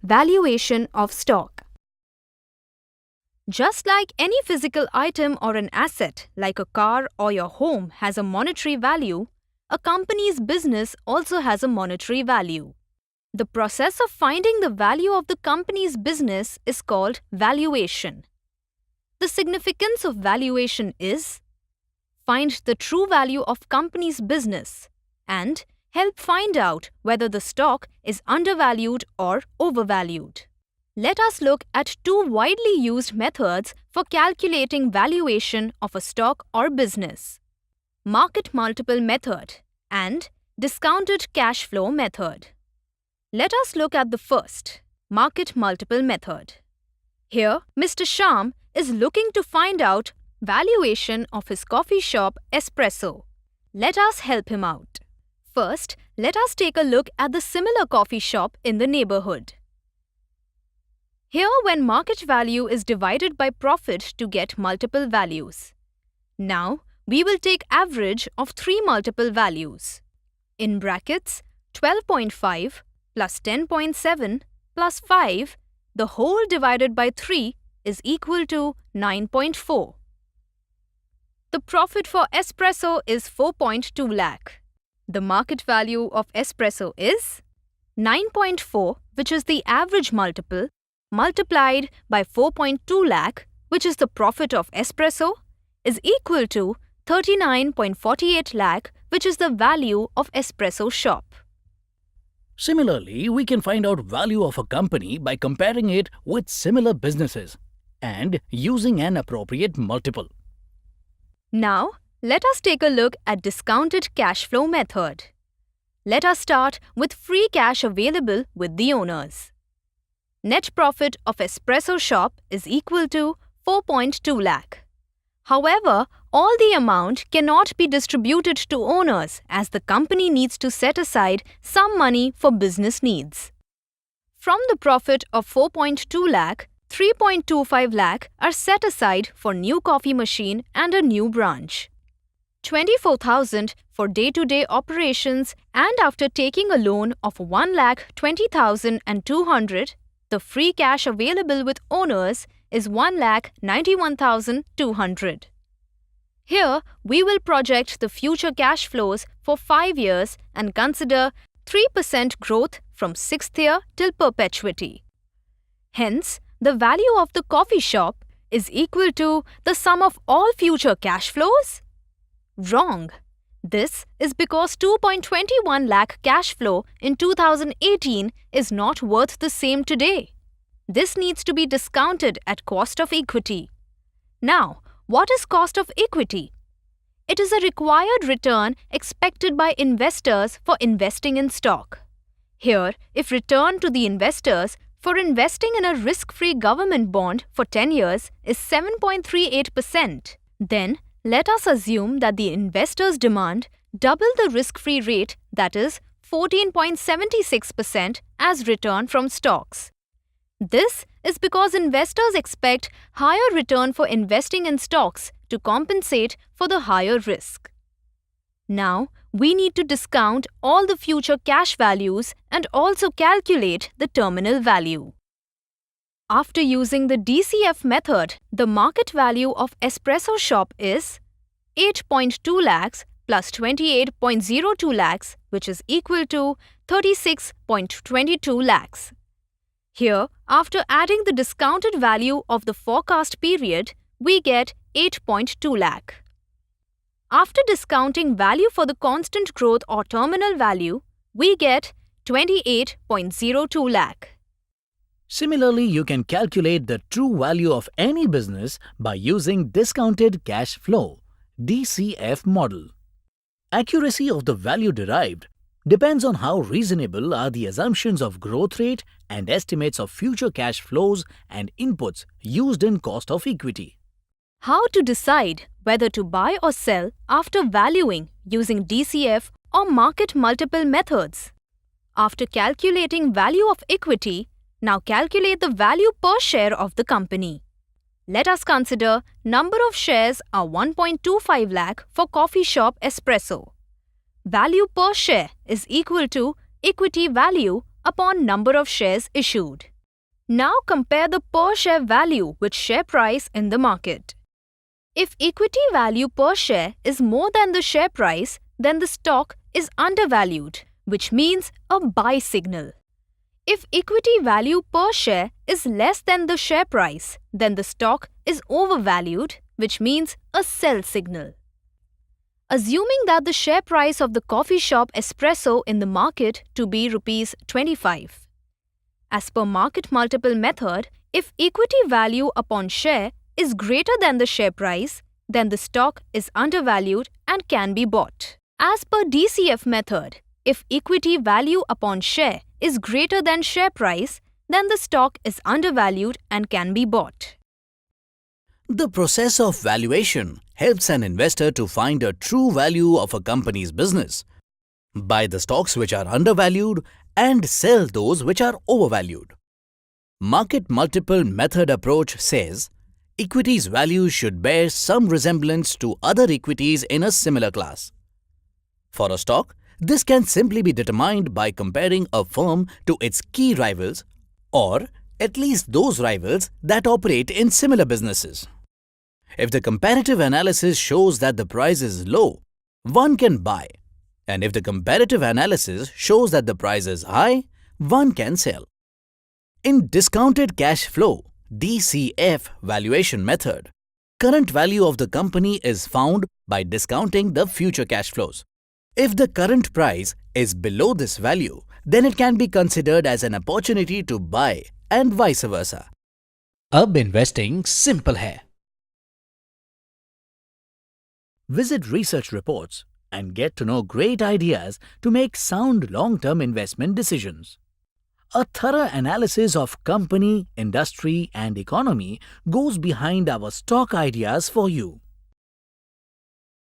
Valuation of stock. Just like any physical item or an asset, like a car or your home has a monetary value, a company's business also has a monetary value. The process of finding the value of the company's business is called valuation. The significance of valuation is: find the true value of company's business and help find out whether the stock is undervalued or overvalued. Let us look at two widely used methods for calculating valuation of a stock or business: market multiple method and discounted cash flow method. Let us look at the first, market multiple method. Here, Mr. Shyam is looking to find out valuation of his coffee shop Espresso. Let us help him out. First, let us take a look at the similar coffee shop in the neighborhood. Here, when market value is divided by profit to get multiple values. Now, we will take average of three multiple values. In brackets, 12.5 plus 10.7 plus 5, the whole divided by 3 is equal to 9.4. The profit for Espresso is 4.2 lakh. The market value of Espresso is 9.4, which is the average multiple, multiplied by 4.2 lakh, which is the profit of Espresso, is equal to 39.48 lakh, which is the value of Espresso shop. Similarly, we can find out value of a company by comparing it with similar businesses and using an appropriate multiple. Now, let us take a look at discounted cash flow method. Let us start with free cash available with the owners. Net profit of Espresso shop is equal to 4.2 lakh. However, all the amount cannot be distributed to owners as the company needs to set aside some money for business needs. From the profit of 4.2 lakh, 3.25 lakh are set aside for new coffee machine and a new branch. 24,000 for day-to-day operations, and after taking a loan of 1,20,200, the free cash available with owners is 1,91,200. Here, we will project the future cash flows for 5 years and consider 3% growth from 6th year till perpetuity. Hence, the value of the coffee shop is equal to the sum of all future cash flows? Wrong. This is because 2.21 lakh cash flow in 2018 is not worth the same today. This needs to be discounted at cost of equity. Now, what is cost of equity? It is a required return expected by investors for investing in stock. Here, if return to the investors for investing in a risk-free government bond for 10 years is 7.38%, then let us assume that the investors demand double the risk-free rate, that is 14.76% as return from stocks. This is because investors expect higher return for investing in stocks to compensate for the higher risk. Now, we need to discount all the future cash values and also calculate the terminal value. After using the DCF method, the market value of Espresso shop is 8.2 lakhs plus 28.02 lakhs, which is equal to 36.22 lakhs. Here, after adding the discounted value of the forecast period, we get 8.2 lakh. After discounting value for the constant growth or terminal value, we get 28.02 lakh. Similarly, you can calculate the true value of any business by using discounted cash flow (DCF) model. Accuracy of the value derived depends on how reasonable are the assumptions of growth rate and estimates of future cash flows and inputs used in cost of equity. How to decide whether to buy or sell after valuing using DCF or market multiple methods? After calculating value of equity, now calculate the value per share of the company. Let us consider number of shares are 1.25 lakh for coffee shop Espresso. Value per share is equal to equity value upon number of shares issued. Now compare the per share value with share price in the market. If equity value per share is more than the share price, then the stock is undervalued, which means a buy signal. If equity value per share is less than the share price, then the stock is overvalued, which means a sell signal. Assuming that the share price of the coffee shop espresso in the market to be Rs 25. As per market multiple method, if equity value upon share is greater than the share price, then the stock is undervalued and can be bought. As per DCF method, if equity value upon share is greater than share price, then the stock is undervalued and can be bought. The process of valuation helps an investor to find a true value of a company's business, buy the stocks which are undervalued and sell those which are overvalued. Market multiple method approach says equities value should bear some resemblance to other equities in a similar class. For a stock, this can simply be determined by comparing a firm to its key rivals or at least those rivals that operate in similar businesses. If the comparative analysis shows that the price is low, one can buy, and if the comparative analysis shows that the price is high, one can sell. In discounted cash flow (DCF) valuation method, current value of the company is found by discounting the future cash flows. If the current price is below this value, then it can be considered as an opportunity to buy and vice versa. अब investing simple है. Visit research reports and get to know great ideas to make sound long-term investment decisions. A thorough analysis of company, industry, and economy goes behind our stock ideas for you.